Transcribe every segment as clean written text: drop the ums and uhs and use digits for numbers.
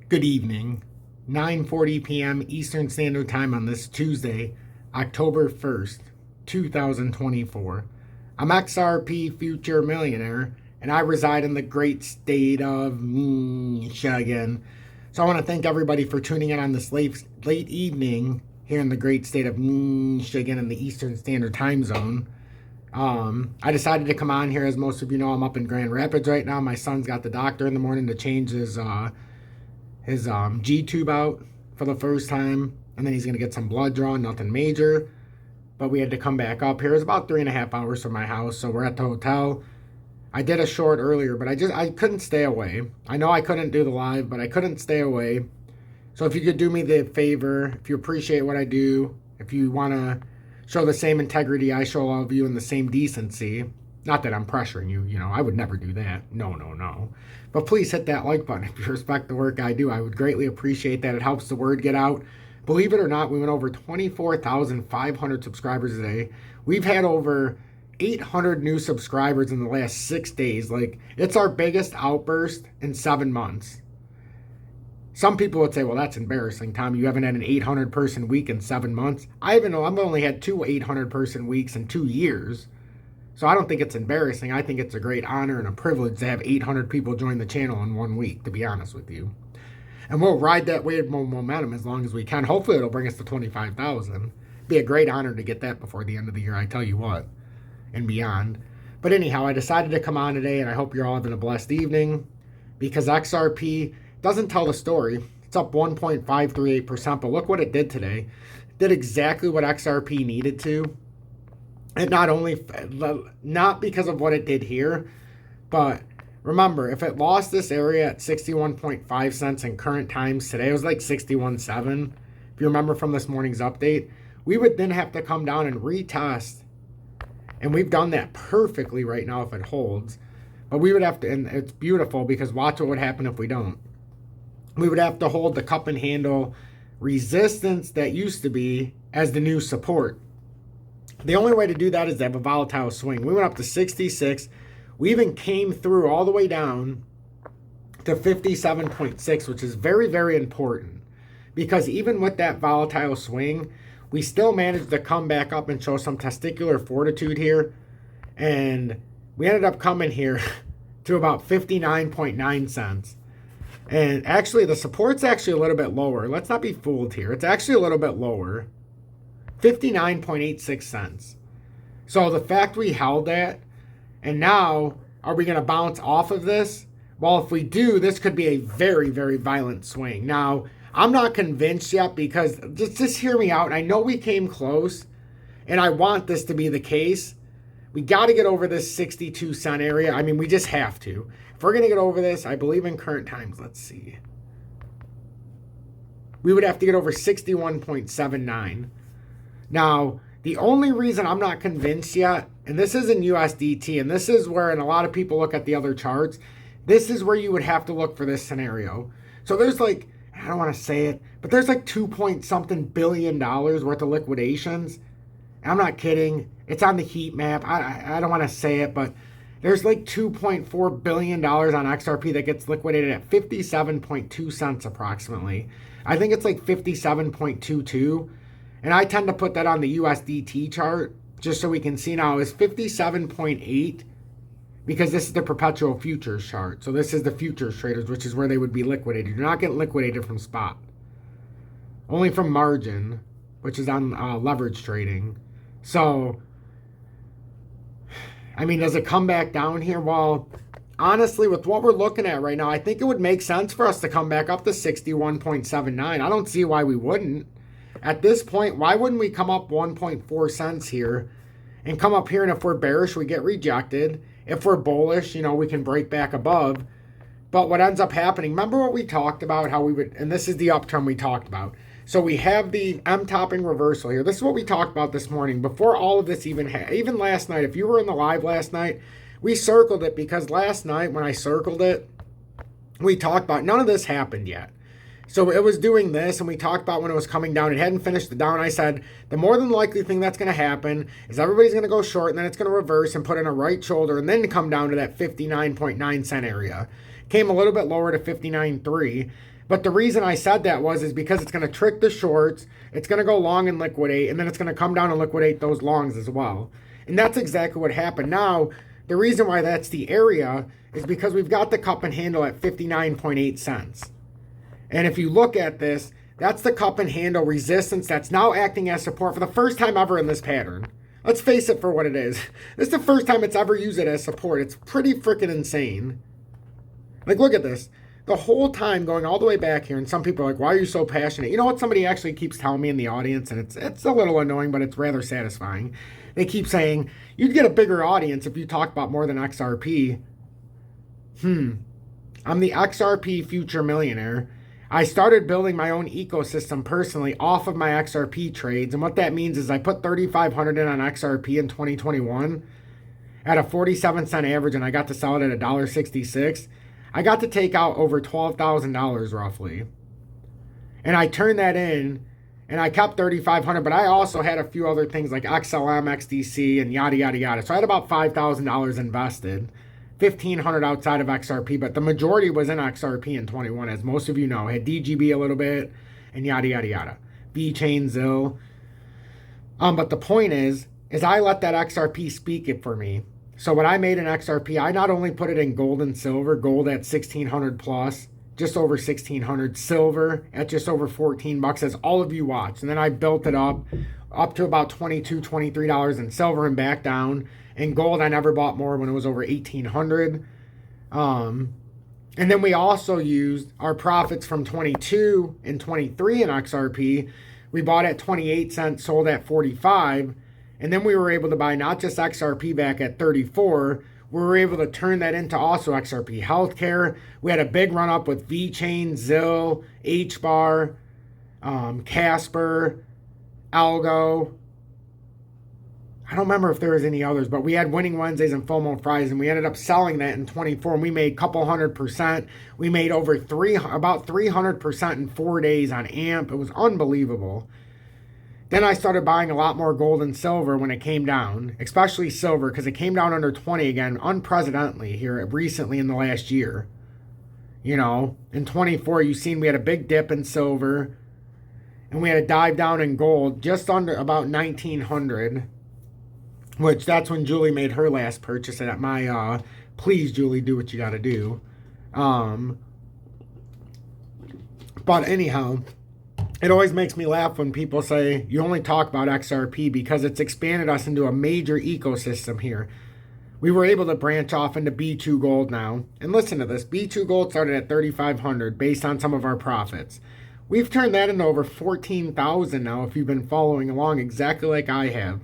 Good evening, 9:40 p.m. Eastern Standard Time on this Tuesday, October 1st, 2024. I'm XRP Future Millionaire, and I reside in the great state of Michigan. So I want to thank everybody for tuning in on this late evening here in the great state of Michigan in the Eastern Standard Time Zone. I decided to come on here. As most of you know, I'm up in Grand Rapids right now. My son's got the doctor in the morning to change his G-tube out for the first time, and then he's going to get some blood drawn, nothing major. But we had to come back up here. It's about 3.5 hours from my house, so we're at the hotel. I did a short earlier, but I couldn't stay away. I know I couldn't do the live, but I couldn't stay away. So if you could do me the favor, if you appreciate what I do, if you want to show the same integrity I show all of you and the same decency, not that I'm pressuring you, I would never do that. No. But please hit that like button if you respect the work I do. I would greatly appreciate that. It helps the word get out. Believe it or not, we went over 24,500 subscribers today. We've had over 800 new subscribers in the last 6 days. Like, it's our biggest outburst in 7 months. Some people would say, well, that's embarrassing, Tom. You haven't had an 800-person week in 7 months. I've only had 2 800-person weeks in 2 years. So I don't think it's embarrassing. I think it's a great honor and a privilege to have 800 people join the channel in 1 week, to be honest with you. And we'll ride that wave of momentum as long as we can. Hopefully it'll bring us to 25,000. Be a great honor to get that before the end of the year, I tell you what, and beyond. But anyhow, I decided to come on today, and I hope you're all having a blessed evening, because XRP doesn't tell the story. It's up 1.538%, but look what it did today. It did exactly what XRP needed to. And not because of what it did here, but remember, if it lost this area at 61.5 cents in current times today, it was like 61.7. If you remember from this morning's update, we would then have to come down and retest. And we've done that perfectly right now if it holds. But we would have to, and it's beautiful because watch what would happen if we don't. We would have to hold the cup and handle resistance that used to be as the new support. The only way to do that is to have a volatile swing. We went up to 66. We even came through all the way down to 57.6, which is very, very important. Because even with that volatile swing, we still managed to come back up and show some testicular fortitude here. And we ended up coming here to about 59.9 cents. And actually, the support's actually a little bit lower. Let's not be fooled here. It's actually a little bit lower. 59.86 cents. So the fact we held that, and now, are we going to bounce off of this? Well, if we do, this could be a very, very violent swing. Now, I'm not convinced yet because, just hear me out. I know we came close, and I want this to be the case. We got to get over this 62 cent area. I mean, we just have to. If we're going to get over this, I believe in current times, let's see. We would have to get over 61.79. Now, the only reason I'm not convinced yet, and this is in USDT, and this is where, and a lot of people look at the other charts, this is where you would have to look for this scenario. So there's like, I don't want to say it, but there's like $2.something billion worth of liquidations. And I'm not kidding. It's on the heat map. I don't want to say it, but there's like $2.4 billion on XRP that gets liquidated at 57.2 cents approximately. I think it's like 57.22. And I tend to put that on the USDT chart just so we can see now is 57.8 because this is the perpetual futures chart. So this is the futures traders, which is where they would be liquidated. You're not getting liquidated from spot. Only from margin, which is on leverage trading. So, I mean, does it come back down here? Well, honestly, with what we're looking at right now, I think it would make sense for us to come back up to 61.79. I don't see why we wouldn't. At this point, why wouldn't we come up 1.4 cents here and come up here? And if we're bearish, we get rejected. If we're bullish, we can break back above. But what ends up happening, remember what we talked about, how we would, and this is the upturn we talked about. So we have the M-topping reversal here. This is what we talked about this morning before all of this even last night. If you were in the live last night, we circled it because last night when I circled it, we talked about none of this happened yet. So it was doing this, and we talked about when it was coming down. It hadn't finished the down. I said, the more than likely thing that's going to happen is everybody's going to go short, and then it's going to reverse and put in a right shoulder, and then come down to that 59.9 cent area. Came a little bit lower to 59.3. But the reason I said that is because it's going to trick the shorts, it's going to go long and liquidate, and then it's going to come down and liquidate those longs as well. And that's exactly what happened. Now, the reason why that's the area is because we've got the cup and handle at 59.8 cents. And if you look at this, that's the cup and handle resistance that's now acting as support for the first time ever in this pattern. Let's face it for what it is. This is the first time it's ever used it as support. It's pretty freaking insane. Like, look at this. The whole time going all the way back here, and some people are like, why are you so passionate? You know what somebody actually keeps telling me in the audience, and it's a little annoying, but it's rather satisfying. They keep saying, you'd get a bigger audience if you talk about more than XRP. I'm the XRP future millionaire. I started building my own ecosystem personally off of my XRP trades, and what that means is I put $3,500 in on XRP in 2021 at a 47-cent average, and I got to sell it at $1.66. I got to take out over $12,000 roughly. And I turned that in, and I kept $3,500, but I also had a few other things like XLM, XDC, and yada, yada, yada. So I had about $5,000 invested, $1,500 outside of XRP, but the majority was in XRP in 21, as most of you know. I had DGB a little bit, and yada, yada, yada. VeChain, ZIL. But the point is I let that XRP speak it for me. So when I made an XRP, I not only put it in gold and silver, gold at 1,600 plus, just over 1,600, silver at just over 14 bucks, as all of you watched. And then I built it up to about $22, $23 in silver and back down. And gold, I never bought more when it was over 1,800. And then we also used our profits from 22 and 23 in XRP. We bought at 28 cents, sold at 45. And then we were able to buy not just XRP back at 34, we were able to turn that into also XRP Healthcare. We had a big run up with VeChain, ZIL, HBAR, Casper, Algo. I don't remember if there was any others, but we had Winning Wednesdays and FOMO Fridays, and we ended up selling that in 24, and we made a couple 100%. We made about 300% in 4 days on AMP. It was unbelievable. Then I started buying a lot more gold and silver when it came down, especially silver, because it came down under 20 again, unprecedentedly here recently in the last year. You know, in 24, you've seen we had a big dip in silver, and we had a dive down in gold just under about 1,900, which that's when Julie made her last purchase at my, please, Julie, do what you got to do. But anyhow, it always makes me laugh when people say you only talk about XRP because it's expanded us into a major ecosystem here. We were able to branch off into B2 Gold now. And listen to this. B2 Gold started at 3,500 based on some of our profits. We've turned that into over 14,000 now if you've been following along exactly like I have.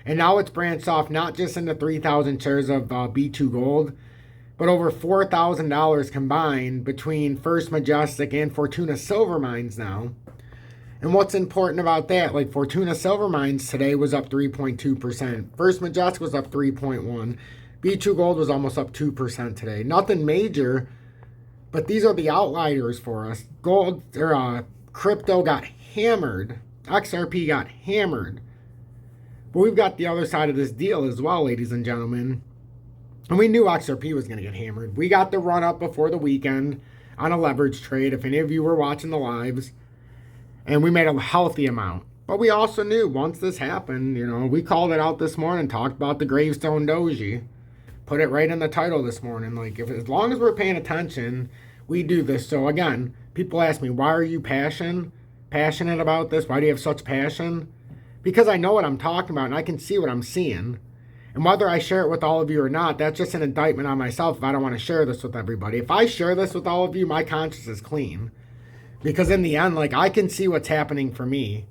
And now it's branched off not just into 3,000 shares of B2 Gold, but over $4,000 combined between First Majestic and Fortuna Silver Mines now. And what's important about that, like Fortuna Silver Mines today was up 3.2%. First Majestic was up 3.1%. B2 Gold was almost up 2% today. Nothing major, but these are the outliers for us. Gold, or crypto got hammered. XRP got hammered. But we've got the other side of this deal as well, ladies and gentlemen. And we knew XRP was going to get hammered. We got the run up before the weekend on a leverage trade, if any of you were watching the lives. And we made a healthy amount. But we also knew once this happened, you know, we called it out this morning, talked about the gravestone doji. Put it right in the title this morning. Like, as long as we're paying attention, we do this. So again, people ask me, why are you passionate about this? Why do you have such passion? Because I know what I'm talking about and I can see what I'm seeing. And whether I share it with all of you or not, that's just an indictment on myself if I don't want to share this with everybody. If I share this with all of you, my conscience is clean. Because in the end, like, I can see what's happening for me.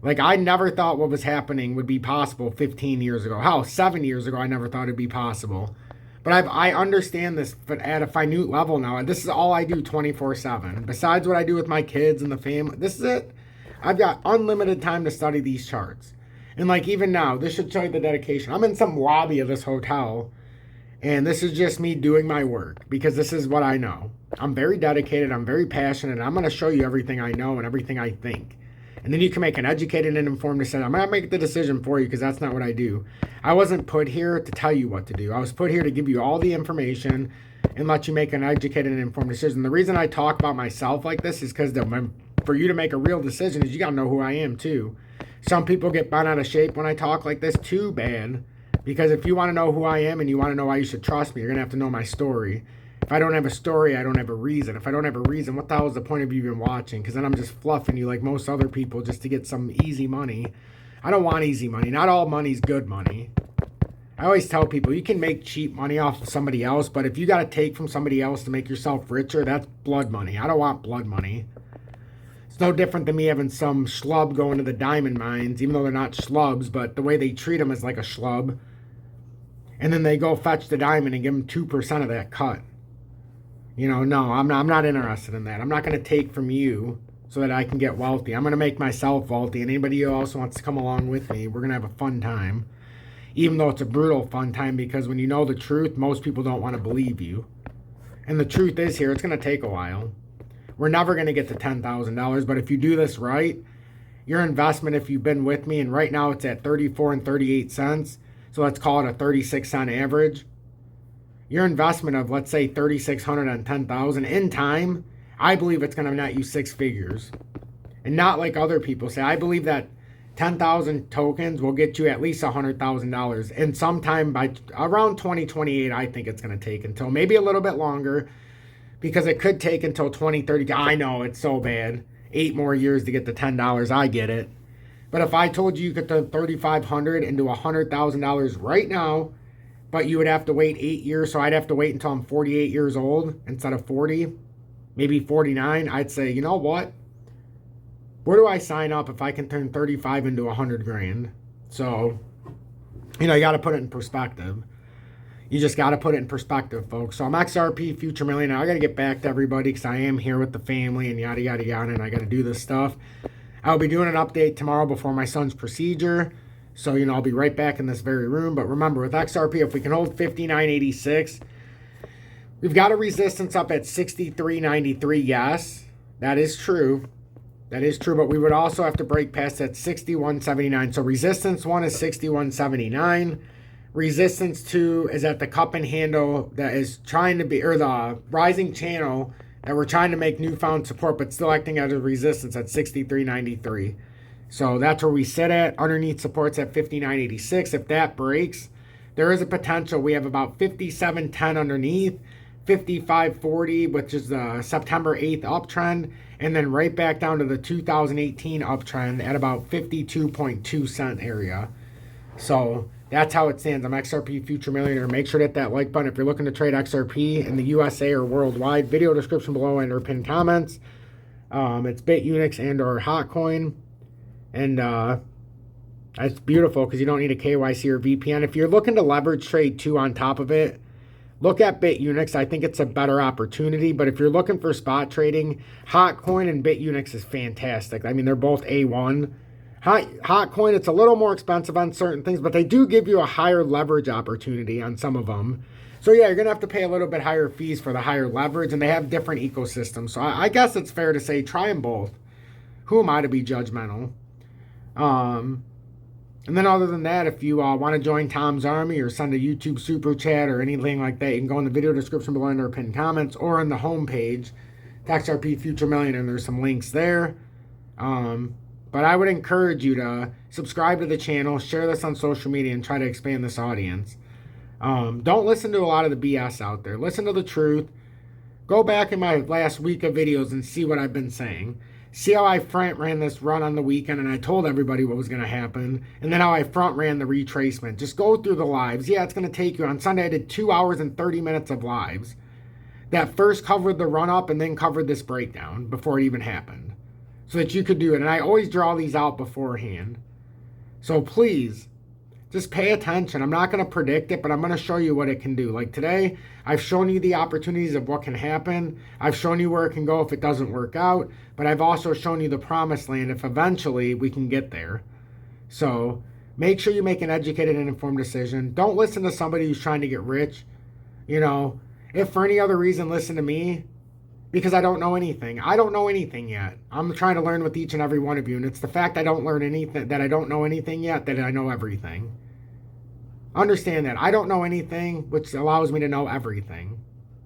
Like, I never thought what was happening would be possible 15 years ago. Hell, 7 years ago, I never thought it'd be possible. But I understand this but at a finite level now. This is all I do 24/7. Besides what I do with my kids and the family, this is it. I've got unlimited time to study these charts. And like even now, this should show you the dedication. I'm in some lobby of this hotel, and this is just me doing my work because this is what I know. I'm very dedicated. I'm very passionate. And I'm going to show you everything I know and everything I think. And then you can make an educated and informed decision. I'm going to make the decision for you because that's not what I do. I wasn't put here to tell you what to do. I was put here to give you all the information and let you make an educated and informed decision. The reason I talk about myself like this is because for you to make a real decision is you got to know who I am too. Some people get bent out of shape when I talk like this. Too bad. Because if you want to know who I am and you want to know why you should trust me, you're going to have to know my story. If I don't have a story, I don't have a reason. If I don't have a reason, what the hell is the point of you even watching? Because then I'm just fluffing you like most other people just to get some easy money. I don't want easy money. Not all money's good money. I always tell people you can make cheap money off of somebody else, but if you got to take from somebody else to make yourself richer, that's blood money. I don't want blood money. It's no different than me having some schlub going to the diamond mines, even though they're not schlubs, but the way they treat them is like a schlub. And then they go fetch the diamond and give them 2% of that cut. You know, no, I'm not interested in that. I'm not going to take from you so that I can get wealthy. I'm going to make myself wealthy, and anybody who also wants to come along with me, we're going to have a fun time. Even though it's a brutal fun time, because when you know the truth, most people don't want to believe you. And the truth is here, it's going to take a while. We're never going to get to $10,000, but if you do this right, your investment, if you've been with me, and right now it's at 34 and 38 cents, so let's call it a 36-cent average. Your investment of, let's say, $3,600 on 10,000 in time, I believe it's going to net you six figures. And not like other people say. I believe that 10,000 tokens will get you at least $100,000. And sometime by around 2028, I think it's going to take until maybe a little bit longer, because it could take until 2030. I know, it's so bad. 8 more years to get to $10. I get it. But if I told you could turn $3,500 into $100,000 right now, but you would have to wait 8 years, so I'd have to wait until I'm 48 years old instead of 40, maybe 49, I'd say, you know what? Where do I sign up if I can turn 35 into 100 grand? So, you know, you got to put it in perspective. You just got to put it in perspective, folks. So I'm XRP Future Millionaire. I got to get back to everybody because I am here with the family and yada, yada, yada, and I got to do this stuff. I'll be doing an update tomorrow before my son's procedure. So, you know, I'll be right back in this very room. But remember, with XRP, if we can hold 59.86, we've got a resistance up at 63.93. Yes, that is true. That is true, but we would also have to break past that 61.79. So resistance 1 is 61.79. Resistance 2 is at the cup and handle that is trying to be, or the rising channel that we're trying to make newfound support, but still acting as a resistance at 63.93. So that's where we sit at. Underneath supports at 59.86. If that breaks, there is a potential. We have about 57.10 underneath, 55.40, which is the September 8th uptrend, and then right back down to the 2018 uptrend at about 52.2 cent area. So that's how it stands. I'm XRP Future Millionaire. Make sure to hit that like button if you're looking to trade XRP in the USA or worldwide. Video description below and or pinned comments. It's BITUNIX and or HOTCOIN. And that's beautiful because you don't need a KYC or VPN. If you're looking to leverage trade too on top of it, look at BITUNIX. I think it's a better opportunity. But if you're looking for spot trading, HOTCOIN and BITUNIX is fantastic. I mean, they're both A1. HOTCOIN, it's a little more expensive on certain things, but they do give you a higher leverage opportunity on some of them. So yeah, you're going to have to pay a little bit higher fees for the higher leverage, and they have different ecosystems. So I guess it's fair to say try them both. Who am I to be judgmental? And then other than that, if you want to join Tom's Army or send a YouTube super chat or anything like that, you can go in the video description below under pinned comments or on the homepage, XRP Future Millionaire, and there's some links there. But I would encourage you to subscribe to the channel, share this on social media, and try to expand this audience. Don't listen to a lot of the BS out there. Listen to the truth. Go back in my last week of videos and see what I've been saying. See how I front ran this run on the weekend and I told everybody what was going to happen. And then how I front ran the retracement. Just go through the lives. Yeah, it's going to take you. On Sunday, I did 2 hours and 30 minutes of lives. That first covered the run up and then covered this breakdown before it even happened. So that you could do it. And I always draw these out beforehand. So please, just pay attention. I'm not going to predict it, but I'm going to show you what it can do. Like today, I've shown you the opportunities of what can happen. I've shown you where it can go if it doesn't work out. But I've also shown you the promised land if eventually we can get there. So make sure you make an educated and informed decision. Don't listen to somebody who's trying to get rich. You know, if for any other reason, listen to me. because I don't know anything. I don't know anything yet. I'm trying to learn with each and every one of you, and it's the fact I don't learn anything, that I don't know anything yet, that I know everything. Understand that. I don't know anything, which allows me to know everything.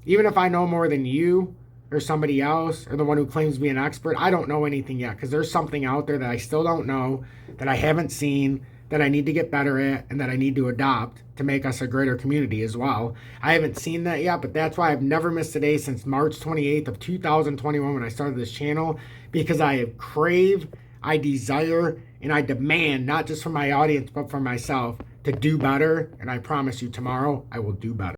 Even if I know more than you or somebody else or the one who claims to be an expert, I don't know anything yet because there's something out there that I still don't know, that I haven't seen, that I need to get better at, and that I need to adopt to make us a greater community as well. I haven't seen that yet, but that's why I've never missed a day since March 28th of 2021 when I started this channel, because I crave, I desire, and I demand, not just from my audience, but for myself, to do better. And I promise you tomorrow, I will do better.